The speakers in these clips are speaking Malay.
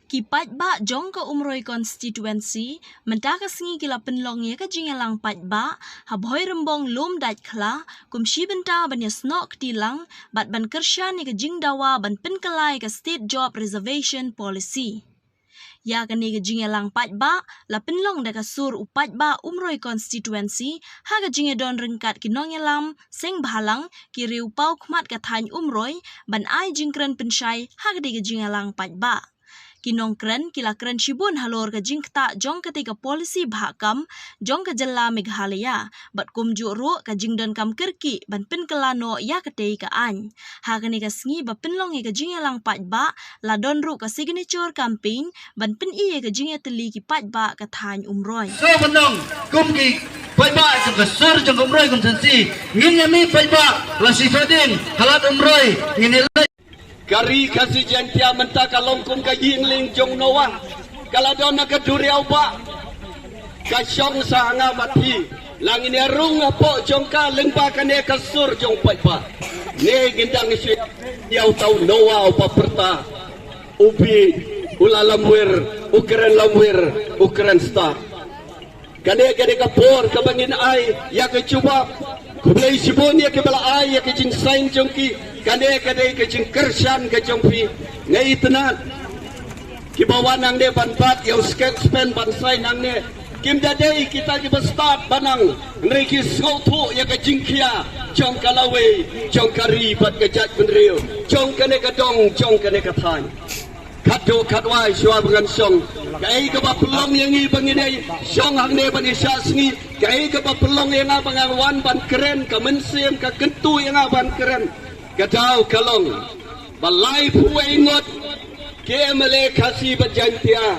Kipat ba jong ka umroy constituency, mentaka singi kila penlong ya ka jingalang pat ba, habhoy rembong lum dat kla, kum shibenta ban ya snok tilang, bat ban kershan ya ka jingdawa ban penkalai ka state job reservation policy. Ya ka ni ka jingalang pat ba, la penlong da ka sur upat ba umroy constituency, ha ka jingadon rengkat kinong yalam, seng bahalang, kiri upau kmat ka tany umroy, ban ai jingkren pensyai, ha ka di ka jingalang pat ba. Kinong kren kila kren shibun halor ka jingkta jong ketika polisi bahakam jong ka jela Meghalaya bat kumju ru ka jingdon kam kerki ban pen kelano ya ketei ka an ha kani ka sngi ba penlong ka jingalang pat ba la don ru ka signature campaign ban pen iye ka jinga teli ki pat ba ka than umroy so penong kum ki pat ba sa kasur jong umroy konsensi ngin yami pat ba la sifadin halat umroy ngin Kari kasi jentia menta kalong kum ka yingling jong noa kaladon na kaduriaw ba kasyong sa nga mati lang inarung po jong ka lengba kane kasur jong pa ne gindang si yaw taw noa o paperta ubi ulalamwir ukren star kane kapor kabangin ay ya ka chuba kublay sibon ya kibala ay ya ka jing sign jong ki kane ke jing kershan ke jong pi ngai tenat kibawa nang de ban bat yo sketch pen ban sai nang ne kim dadai kita ki start banang ngai ki sotu ya ke jing kia jong kalawe jong kari bat ke jat penrio jong kane ka dong jong kane ka than kado kadwai shwa bangan song kai ka ba pelong yang i bangidai song hang ne ban isya sngi kai ka ba pelong yang abangan wan ban keren ka mensiem ka kentu yang ban keren Kadau kalong balai puai ngot ke mele kasi bajantia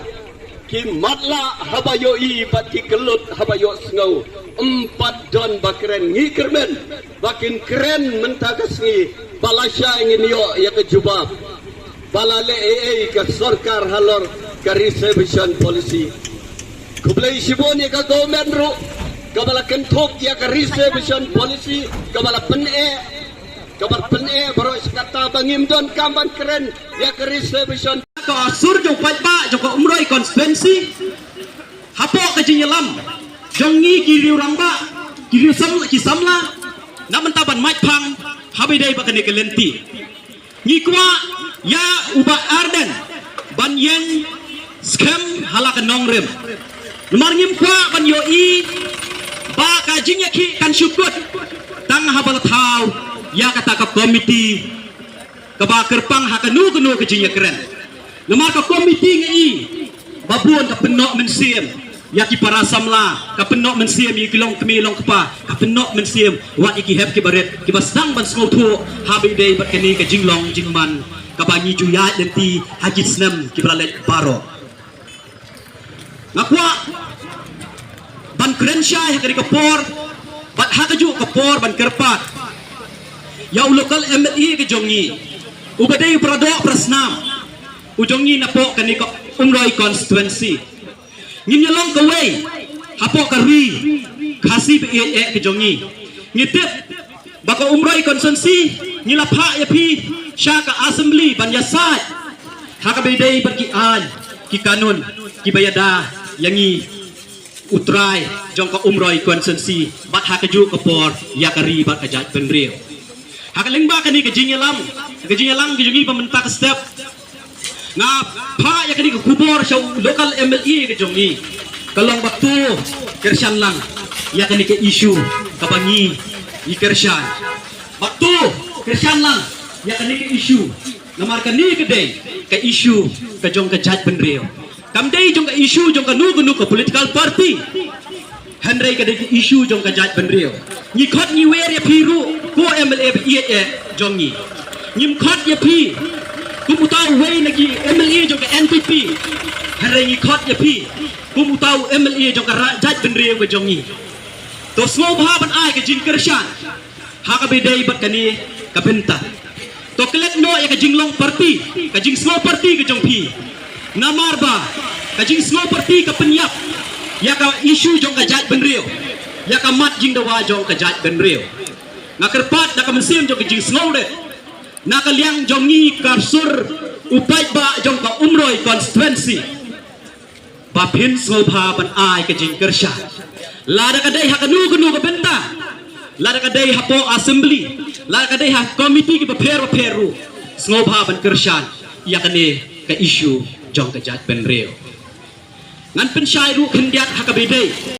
ki matla habayo i bat ki kelut habayo sngau empat don bakren ngi kermen bakin keren mentagasngi balasya ingin yo ya ke jubab balale ka sarkar halor ka reservation policy kublai sibon ya ka government ru kabala kenthop ya ka reservation policy kabala kabar pene baru sekata bangim don kamban keren ya ke reservation ka sur jong pat ba jong ka umroy constituency hapo ka jinyalam jong ngi kiri urang ba kiri samla na mentaban mai phang habi dai ba kene kelenti ngi kwa ya uba arden ban yen scam halak nongrem nomor ngim kwa ban yo i ba ka jinyaki kan syukut tang habal thau ya kata ke komiti kebakar pang hakanu kenu kejinya keren lemar ke komiti ngai babuan ke penok mensiem ya ki para samla ke penok mensiem yi kilong kemilong kepa ke penok mensiem wa iki heb ki baret ki basang ban smotu habi dei bat keni ke jinglong jingman ke banyi juya denti haji snem ki balalet baro ngakwa ban keren syai hakari kepor bat hakaju kepor ban kerpat ya local MLE ke jongi ubadai pradok prasnam ujongi napo kani ko umroy constituency nginyalong kaway hapo kari kasi be ke jongi ngitip baka umroy constituency ngilapha ya pi syaka assembly banyasat hakabedai berkian ki kanun ki bayada yangi utrai jongka umroy constituency bat hakaju kapor ya kari bat kajat penrio hakaling ba kani kejinyalam kejongi pemerintah ke step ngap pa ya kani ke kubor sa local MLE kejongi kalong waktu kersyan lang ya kani ke isu kabangi i kersyan waktu kersyan lang ya kani ke isu namar kani kedai ke isu kejong kejat penrio kamdai jong ke isu jong kanu ke political party Henry kadai ke isu jong kejat penrio ngikot ngiwer ya piru ko MLA be jongi nyim khot ya pi kumutau wei nagi MLA jong ka NPP harengi khot ya pi kumutau MLA jong ka rajat benriu ke jongi to smo bha ban ai ke jing kershan ha ka bedai bat kani ka benta to kelek no ya ka jinglong party ka jing smo party ke jong pi namar ba ka jing smo party ka penyap ya ka isu jong ka jat benriu ya ka mat jing dawa jong ka jat benriu ngakerpat nak mensim jong jing snowde nak liang jongi karsur upai ba jong ka umroi constituency bapin sobha ban ai ka jing kersha lada ka dei hakanu gnu ka benta lada ka dei hapo assembly lada ka dei ha committee ki paperu sobha ban kershan yakane ka issue jong ka jat ben reo ngan pensyai ru khendiat hakabedei